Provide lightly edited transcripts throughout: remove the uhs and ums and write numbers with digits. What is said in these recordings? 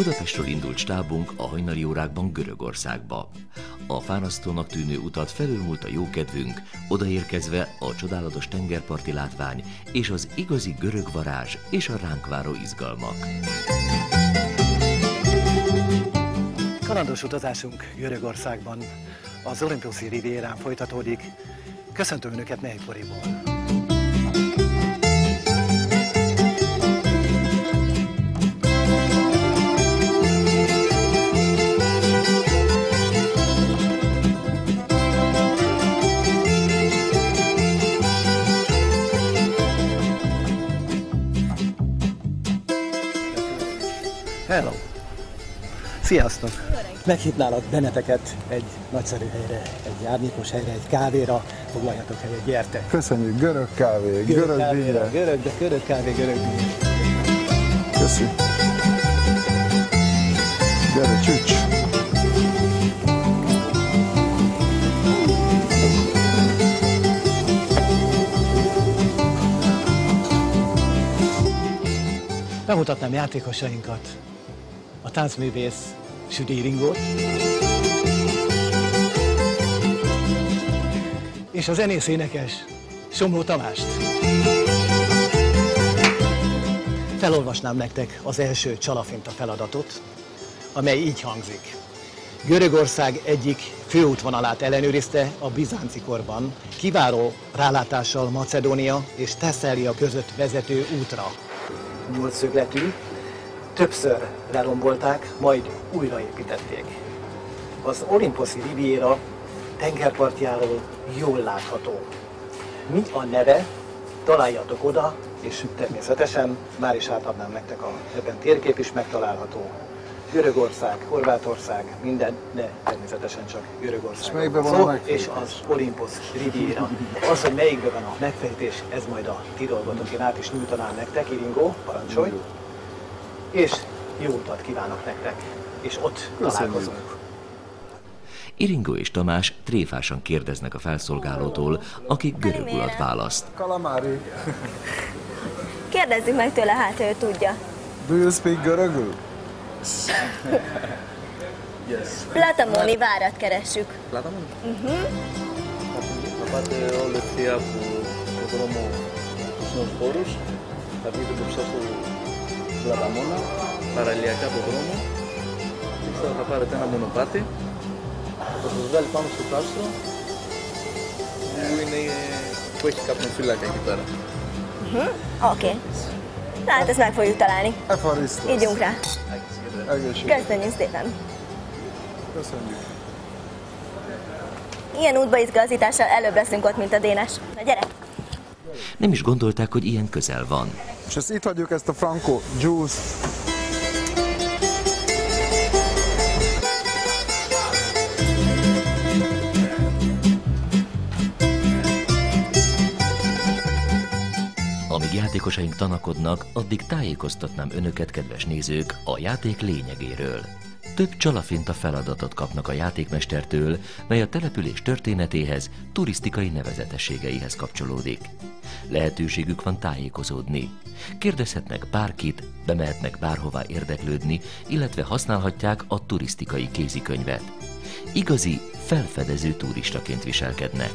Budapestről indult stábunk a hajnali órákban Görögországba. A fárasztónak tűnő utat felülmúlt a jókedvünk, odaérkezve a csodálatos tengerparti látvány és az igazi görög varázs és a ránk váró izgalmak. Kalandos utazásunk Görögországban az Olimposzi Rivierán folytatódik. Köszöntöm Önöket Neyporiból. Hello! Sziasztok! Meghívnálak benneteket egy nagyszerű helyre, egy árnyékos helyre, egy kávéra. Foglaljatok helyet, gyertek! Köszönjük! Görög kávé, görög vízre. Görög kávé, görög víz. Köszi! Gyere, csücs! Bemutatnám játékosainkat, a táncművész Südi Iringót és a zenész-énekes Somló Tamást. Felolvasnám nektek az első csalafinta feladatot, amely így hangzik. Görögország egyik főútvonalát ellenőrizte a bizánci korban, kiváló rálátással Macedónia és Thesszália között vezető útra. Nyolcszögletű, többször lerombolták, majd újraépítették. Az Olimposzi Riviera tengerpartjáról jól látható. Mi a neve? Találjatok oda, és természetesen már is átadnám nektek, ebben térkép is megtalálható. Görögország, Horvátország, minden, de természetesen csak Görögország. És az Olympos Riviera. Az, hogy melyikben van a megfejtés, ez majd a ti dolgotok. Én át is nyújtanám nektek, Iringó, parancsolj. És jó utat kívánok nektek, és ott találkozunk. Iringó és Tamás tréfásan kérdeznek a felszolgálótól, aki görögulat választ. Kalamári. Kérdezzük meg tőle, hát ő tudja. Do you speak görögül? Yes. Platamoni várat keressük. Platamoni? Θα πάτε όλη ευθεία από τον δρόμο στους χώρους, θα βγείτε μπροστά στο Πλαταμόνα, παραλιακά από τον δρόμο, και θα πάρετε ένα μονοπάτι, θα σας βγάλει πάνω στο κάστρο, που έχει κάποιον φύλακα εκεί πέρα. Oké. Hát ezt meg fogjuk találni. Ígyunk rá. Köszönjük szépen. Köszönjük. Ilyen útbaizgazítással előbb leszünk ott, mint a Dénes. Na gyere! Nem is gondolták, hogy ilyen közel van. És ezt itt hagyjuk, ezt a Franco Juice. Amíg játékosaink tanakodnak, addig tájékoztatnám önöket, kedves nézők, a játék lényegéről. Több csalafinta feladatot kapnak a játékmestertől, mely a település történetéhez, turisztikai nevezetességeihez kapcsolódik. Lehetőségük van tájékozódni. Kérdezhetnek bárkit, bemehetnek bárhová érdeklődni, illetve használhatják a turisztikai kézikönyvet. Igazi, felfedező turistaként viselkednek.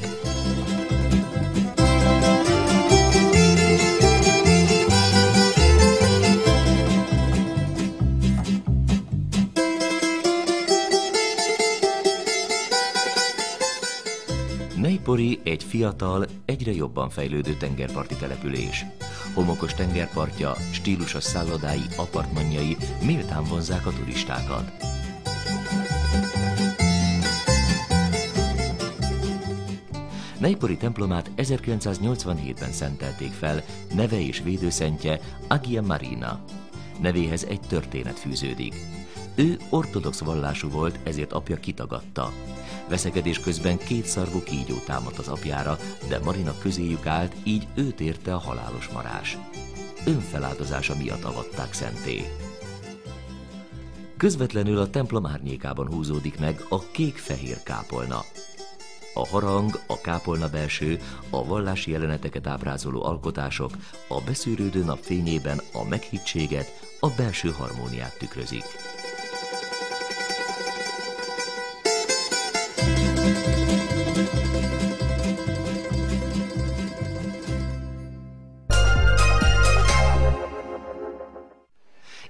Neypori egy fiatal, egyre jobban fejlődő tengerparti település. Homokos tengerpartja, stílusos szállodái, apartmanjai méltán vonzzák a turistákat. Neypori templomát 1987-ben szentelték fel, neve és védőszentje Agia Marina. Nevéhez egy történet fűződik. Ő ortodox vallású volt, ezért apja kitagadta. Veszekedés közben kétszarvú kígyó támadt az apjára, de Marina közéjük állt, így őt érte a halálos marás. Önfeláldozása miatt avatták szentté. Közvetlenül a templom árnyékában húzódik meg a kék-fehér kápolna. A harang, a kápolna belső, a vallási jeleneteket ábrázoló alkotások a beszűrődő nap fényében a meghittséget, a belső harmóniát tükrözik.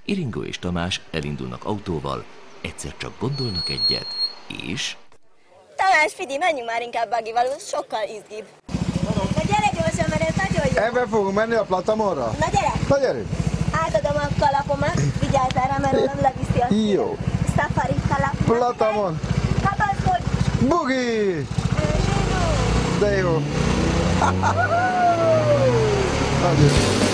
Iringó és Tamás elindulnak autóval, egyszer csak gondolnak egyet, és... Tamás, Fidi, menjünk már inkább buggyval, sokkal izgibb. Na gyere gyorsan, mert ez nagyon jó. Ebben fogunk menni a Platamonra? Na gyere! Na gyerünk! Átadom a kalapomat, vigyázz erre, mert nem leviszi a Jó. Safari kalap. Platamon! Kapaszkodj! Bugi! De jó! Nagyon jó.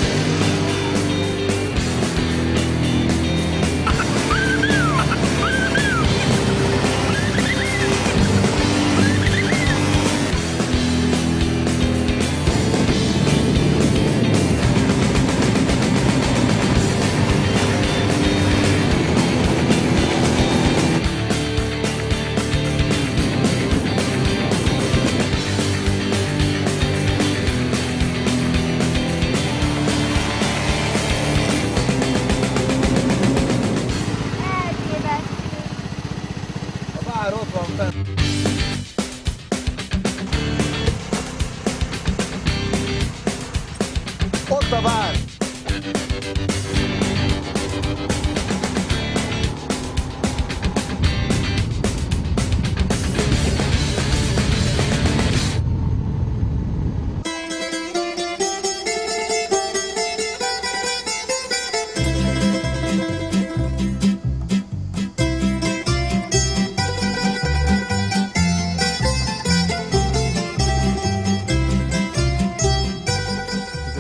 Ott a vár!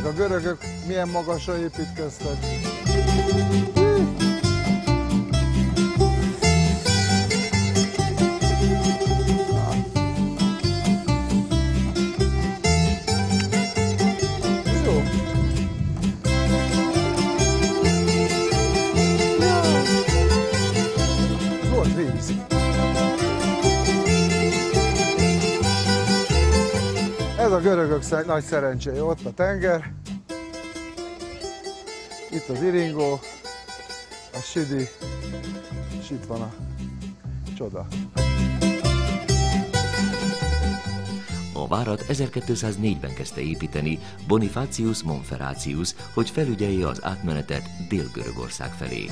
A görögök milyen magasra építkeztek. Jó. Volt víz. Ez a görögök nagy szerencséje, ott a tenger. Itt az Iringó, a Sidi, és itt van a csoda. A várat 1204-ben kezdte építeni Bonifacius Monferratius, hogy felügyelje az átmenetet Dél-Görögország felé.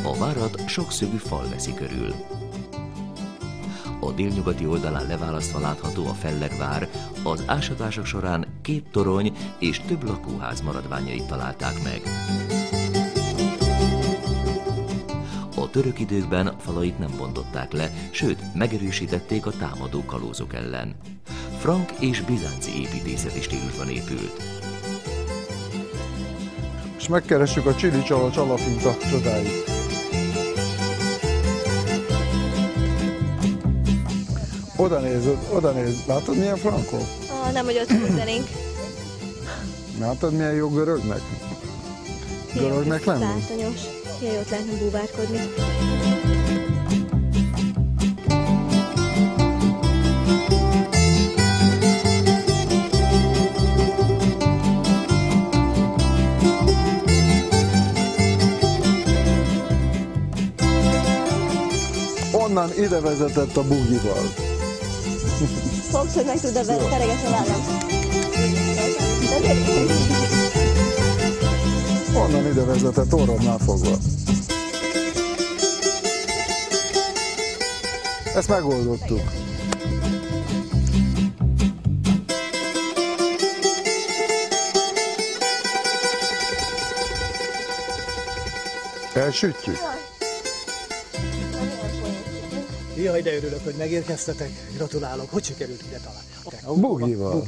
A várat sokszögű fal veszi körül. A délnyugati oldalán leválasztva látható a fellegvár, az ásatások során 2 torony és több lakóház maradványait találták meg. A török időkben falait nem bontották le, sőt megerősítették a támadó kalózok ellen. Frank és bizánci építészeti stílusban épült. És megkeressük a Csili Csalafinta csodáit. Oda néz, látod milyen frankó? Nem, hogy ott húzzanénk. Látod milyen jó görögnek? Görögnek lenni? Látonyos. Milyen jót lehetne búvárkodni. Onnan ide vezetett a bugival. Fogsz, hogy meg tudod venni, tereges a vállam. Onnan ide vezetett, orromnál fogva. Ezt megoldottuk. Elsütjük? Jaj, de örülök, hogy megérkeztetek. Gratulálok. Hogy sikerült ide találni? Bugival.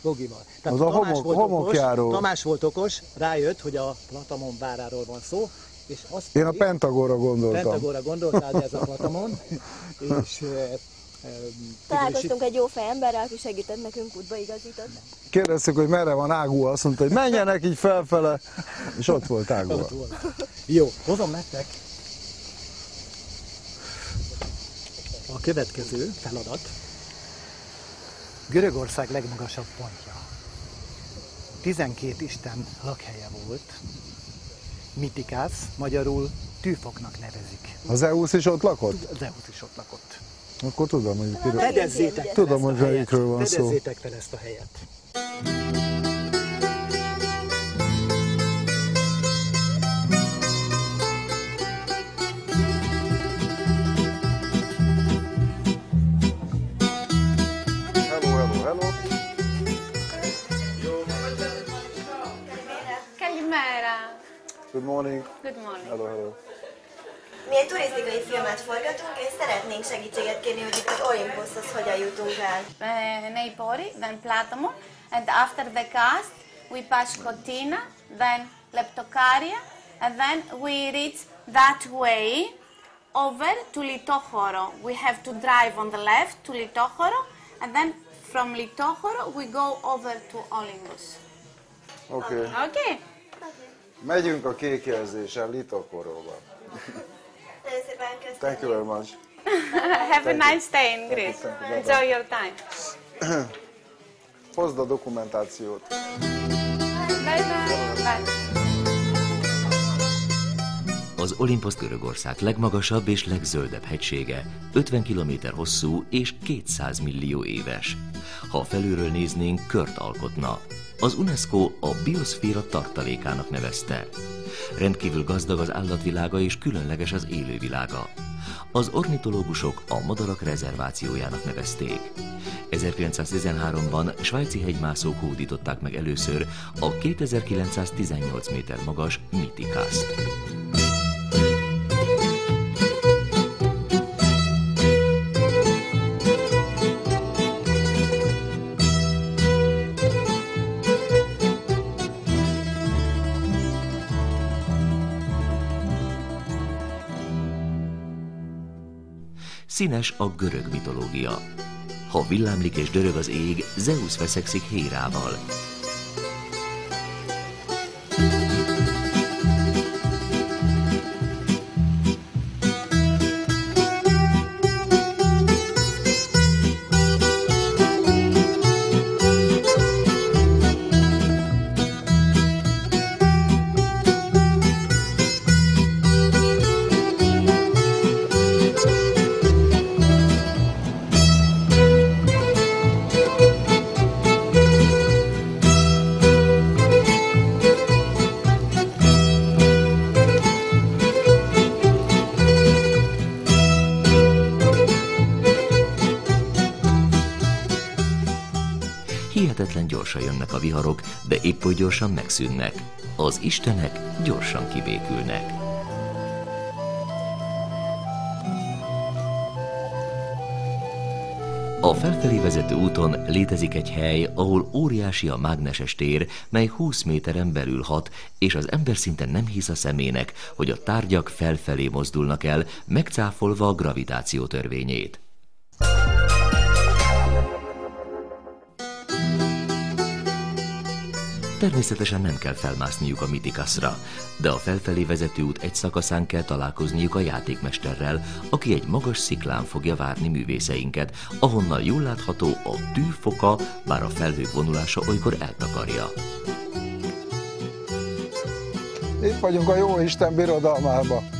Bugival. Az a homokjáró. Tamás volt okos, rájött, hogy a Platamon váráról van szó, és azt Én a Pentagóra gondoltam. Pentagóra gondoltál, de ez a Platamon. És találkoztunk egy jó fejemberrel, aki segített nekünk, útba igazított. Kérdeztük, hogy merre van Água, azt mondta, hogy menjenek így felfele, és ott volt Água. Jó, hozom nektek a következő feladat. Görögország legmagasabb pontja. 12 isten lakhelye volt. Mitikász, magyarul tűfoknak nevezik. Az Zeus is ott lakott? Az Zeus is ott lakott. Akkor tudom, hogy Fedezzétek tudom, hogy melyikről van szó. Fedezzétek fel ezt a helyet. Good morning. Good morning. Hello, hello. Mi egy turisztikai filmet forgatunk, és szeretnénk segítséget kérni, hogy itt az Olympushoz hogyan jutunk el. Neipori, then Platamo, and after the cast we pass Kotina, then Leptokaria, and then we reach that way over to Litochoro. We have to drive on the left to Litochoro, and then from Litochoro we go over to Olympus. Okay. Okay. Megyünk a kékjelzésen Litokoróba. Nagyon szépen köszönjük. Thank you very much. Have a nice day in Greece. Thank you. Enjoy your time. Hozd a dokumentációt. Bye bye. Az Olympos Görögország legmagasabb és legzöldebb hegysége, 50 km hosszú és 200 millió éves. Ha felülről néznénk, kört alkotna. Az UNESCO a bioszféra tartalékának nevezte. Rendkívül gazdag az állatvilága és különleges az élővilága. Az ornitológusok a madarak rezervációjának nevezték. 1913-ban svájci hegymászók hódították meg először a 2918 méter magas Mitikászt. Színes a görög mitológia. Ha villámlik és dörög az ég, Zeusz veszekszik Hérával. Hihetetlen gyorsan jönnek a viharok, de épp oly gyorsan megszűnnek. Az istenek gyorsan kibékülnek. A felfelé vezető úton létezik egy hely, ahol óriási a mágneses tér, mely 20 méteren belül hat, és az ember szinte nem hisz a szemének, hogy a tárgyak felfelé mozdulnak el, megcáfolva a gravitáció törvényét. Természetesen nem kell felmászniuk a Mitikaszra, de a felfelé vezető út egy szakaszán kell találkozniuk a játékmesterrel, aki egy magas sziklán fogja várni művészeinket, ahonnan jól látható a tűfoka, bár a felhők vonulása olykor eltakarja. Itt vagyunk a Jóisten birodalmában.